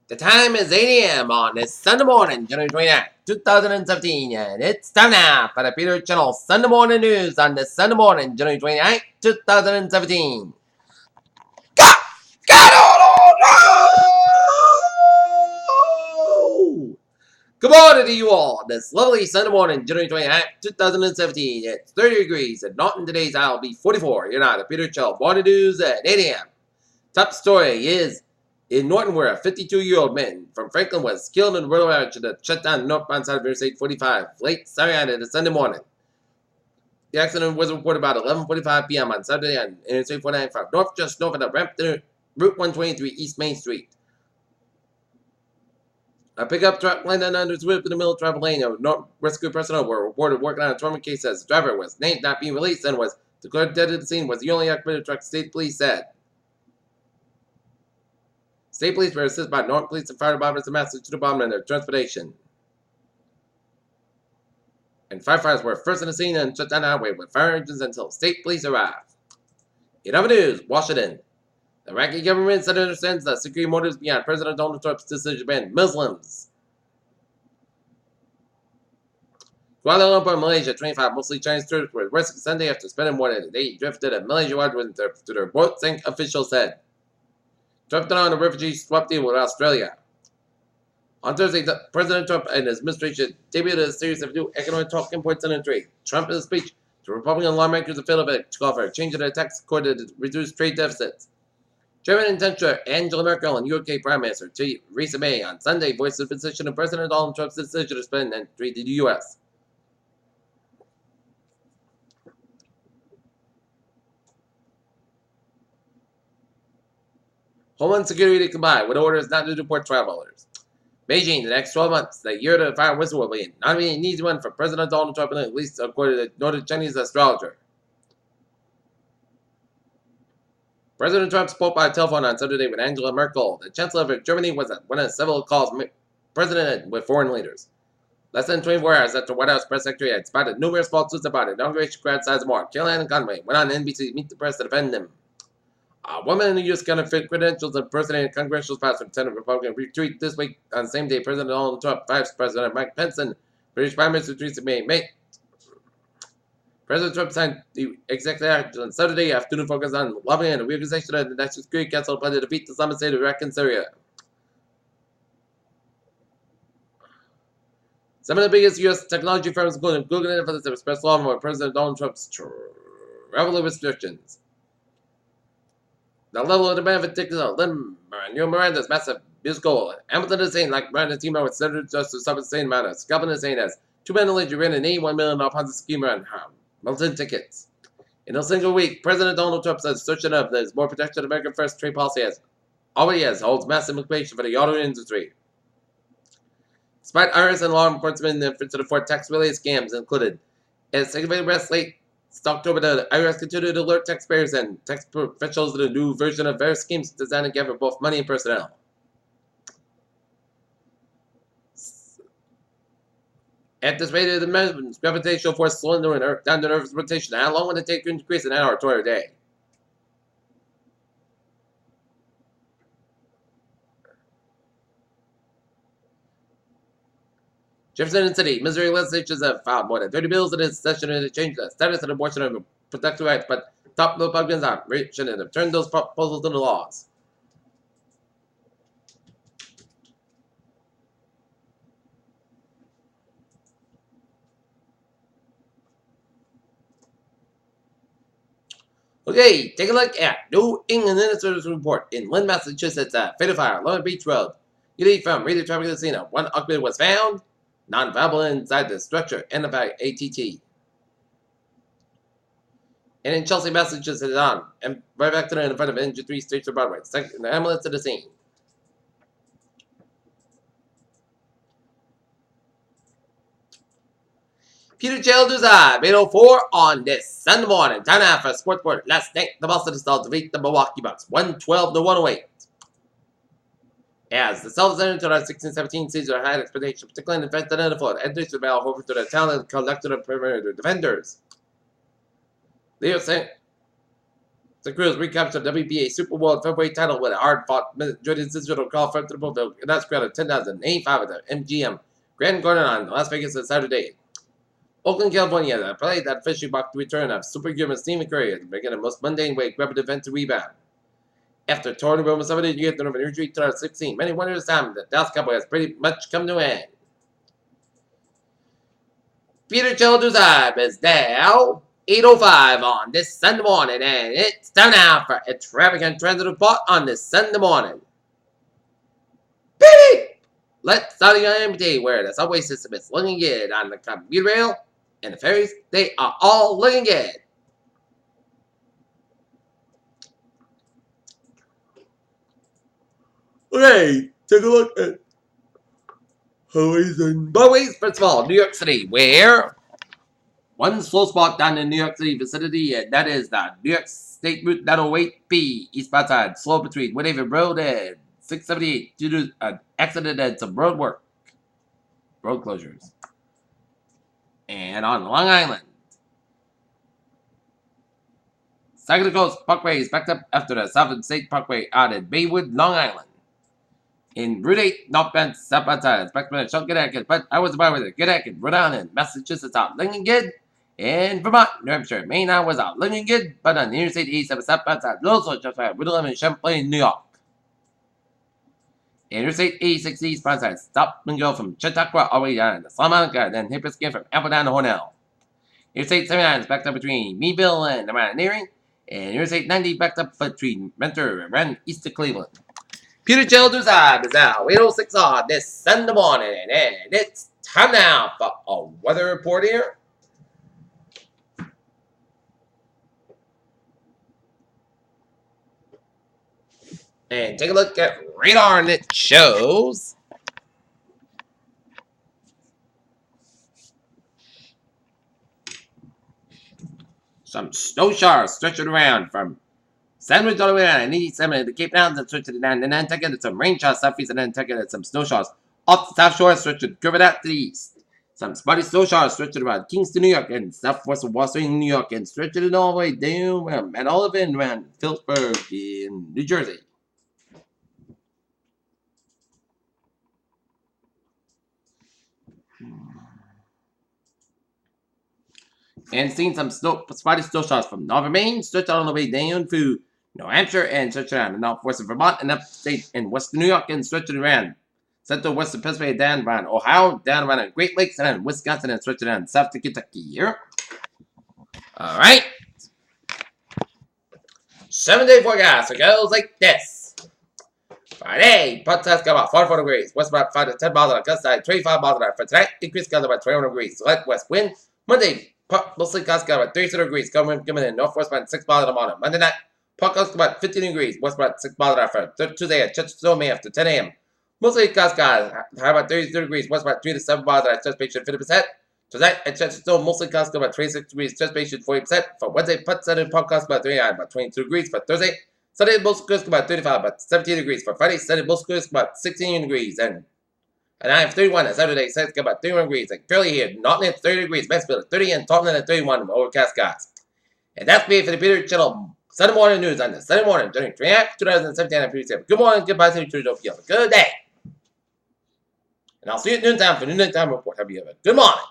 The time is 8 a.m. on this Sunday morning, January 29th, 2017, and it's time now for the Peter Channel Sunday Morning News on this Sunday morning, January 29th, 2017. Good morning to you all. This lovely Sunday morning, January 29th, 2017. It's 30 degrees, and not in today's hour will be 44. You're not the Peter Channel Morning News at 8 a.m. Top story is in Norton, where a 52-year-old man from Franklin was killed in a road outage that shut down the northbound side of Interstate 45 late Saturday to Sunday morning. The accident was reported about 11:45 p.m. on Saturday on Interstate 49 from just north of the ramp to Route 123 East Main Street. A pickup truck landed under its whip in the middle of travel lane. Rescue personnel were reported working on a trauma case as the driver was named not being released and was declared dead at the scene. Was the only occupant of the truck, state police said. State police were assisted by Norton Police and fire departments and Massachusetts Department of Transportation. And firefighters were first on the scene and shut down the highway with fire engines until state police arrived. In other news, Washington. The Iraqi government said it understands that security motives beyond President Donald Trump's decision to ban Muslims. Kuala Lumpur, Malaysia, 25 mostly Chinese tourists were arrested Sunday after spending more than a day drifted at Malaysia water to their boat sank, officials said. Trump on a refugee swap deal with Australia. On Thursday, President Trump and his administration debuted a series of new economic talking points on trade. Trump, in a speech to Republican lawmakers in Philadelphia, called for a change in the tax code to reduce trade deficits. German Chancellor Angela Merkel and UK Prime Minister Theresa May on Sunday voiced the position of President Donald Trump's decision to spend and trade to the U.S. Homeland Security combined with orders not to deport travelers. Beijing, the next 12 months, the year to fire whistle will be not be an easy one for President Donald Trump, at least according to noted Chinese astrologer. President Trump spoke by telephone on Saturday with Angela Merkel. The Chancellor of Germany was at one of several calls President with foreign leaders. Less than 24 hours after White House press secretary had spotted numerous falsehoods about inauguration crowd size more, Kellyanne Conway went on NBC to meet the press to defend them. A woman in the U.S. counterfeit credentials impersonating congressional spouse from Senate Republican retreat this week on the same day President Donald Trump, Vice President Mike Pence, and British Prime Minister Theresa May. President Trump signed the executive act on Saturday afternoon focused on lobbying and the reorganization of the National Security Council plan to defeat the Islamic State of Iraq and Syria. Some of the biggest U.S. technology firms, including Google and Netflix, have expressed alarm over President Donald Trump's travel restrictions. The level of demand for tickets are Lin-Manuel Miranda's massive musical. Hamilton is saying, like Miranda team with Senator Justice suffered the same amount of scalping is saying as two men allegedly ran an $81 million Ponzi scheme around Hamilton tickets. In a single week, President Donald Trump says assertion of this more protection of American first trade policy holds massive implications for the auto industry. Despite IRS and law enforcement efforts to report tax-related scams included, as segregated arrest late October, the IRS continued to alert taxpayers and tax professionals to the new version of various schemes designed to gather both money and personnel. At this rate, the gravitational force slowing down the Earth's rotation. How long will it take to increase an hour toward a day? Jefferson City, Missouri legislatures have filed more than 30 bills in this session to change the status of abortion and protective rights, but top Republicans are rich and have turned those proposals into laws. Okay, take a look at New England Minister's report in Lynn, Massachusetts at Fatal Fire, Long Beach Road. You from radio traffic casino. One occupant was found non-viable inside the structure, identified ATT. And in Chelsea, Massachusetts, and right back to the in front of Engine 3 Station Broadway. Second, the ambulance to the scene. Peter Childers 8:04 on this Sunday morning. Time now for Sports Report. Last night, the Boston Celtics defeat the Milwaukee Bucks 112-108. As the Celtics entered into the 16-17 season, had expectations, particularly in the defense end of the floor, and to battle over to the talented collective of perimeter defenders. Leo St. The Crews recaptured the WBA Super World Featherweight title with a hard-fought Jordan Cicero call from the Boville, and that's crowd of 10,085 at the MGM Grand Garden on Las Vegas on Saturday. Oakland, California, played that fishy box to return of superhuman Stephen Curry at the beginning of the most mundane way, grab an event to rebound. After touring the Roman 70 years of an injury to 2016, many wonder this time that Dallas Cowboy has pretty much come to an end. Peter Childers' is now 8:05 on this Sunday morning, and it's time now for extravagant transit report on this Sunday morning. Baby! Let's start the MT where the subway system is looking good on the commuter rail and the ferries. They are all looking good. Okay, take a look at highways and byways. First of all, New York City, where one slow spot down in New York City vicinity, and that is the New York State Route 908B eastbound side, slow between Woodhaven Road and 678 due to an accident and some road work, road closures. And on Long Island, Saginaw Coast Parkway is backed up after the Southern State Parkway out in Baywood, Long Island. In Route 8, northbound, southbound side, it's backed up in Connecticut, but I was about with it. Connecticut, Rhode Island, Massachusetts out looking good. In Vermont, New Hampshire, Maine I was out looking good, but on the Interstate 87 southbound side, also just by Rhode Island and Champlain, New York. Interstate 86 eastbound side, stop and go from Chautauqua all the way down to Santa Monica, then hip skin from Apple down to Hornell. Interstate 79 is backed up between Meadville and Mountaineering, and Interstate 90 backed up between Mentor and around east of Cleveland. Peter Childers' is now 8:06 on this Sunday morning, and it's time now for a weather report here. And take a look at radar, and it shows some snow showers stretching around from Sandwich all the way down to 87 to Cape Town, and stretching it down to Nantucket, and some rain showers southeast of Nantucket, and some snow showers off the South Shore, stretching curving out to the east. Some spotty snow showers stretching around Kingston, New York, and southwest of Washington, New York, and stretching it all the way down and all of it around Phillipsburg in New Jersey. And seeing some spotty snow showers from northern Maine, stretch all the way down to New Hampshire, and stretch around the northwest of Vermont, and upstate in western New York, and stretching around central western Pennsylvania, down around Ohio, down around the Great Lakes, and then Wisconsin, and stretching around south to Kentucky here. All right. 7-day forecast. It goes like this. Friday, Port-Test got about 44 degrees. West about 5 to 10 miles an hour. Gust side, 25 miles an hour. For tonight, increase got about 21 degrees. Select west wind. Monday, mostly gust got about 32 degrees. Coming in northwest about 6 miles in the morning. Monday night, Port gust about 15 degrees. West about 6 miles an hour. For Tuesday at Chesterfield, May after 10 a.m. Mostly gust high about 32 degrees. West about 3 to 7 miles an hour. Chest patient 50%. Tonight at Chesterfield, mostly gust about 26 degrees. Chest patient 40%. For Wednesday, Port gust about 39, about 22 degrees. For Thursday, Sunday, most gust about 35, about 17 degrees. For Friday, Sunday, most gust about 16 degrees. And I have 31 on Saturday, Saturday about 31 degrees. And curly here, Norton at 30 degrees, Mansfield at 30, and Taunton at 31, overcast skies. And that's me for the Peter Channel Sunday morning news on this Sunday morning during 2017. I'm Peter. Good morning, goodbye, see you. Have a good day. And I'll see you at noontime for noontime report. Have you a good morning.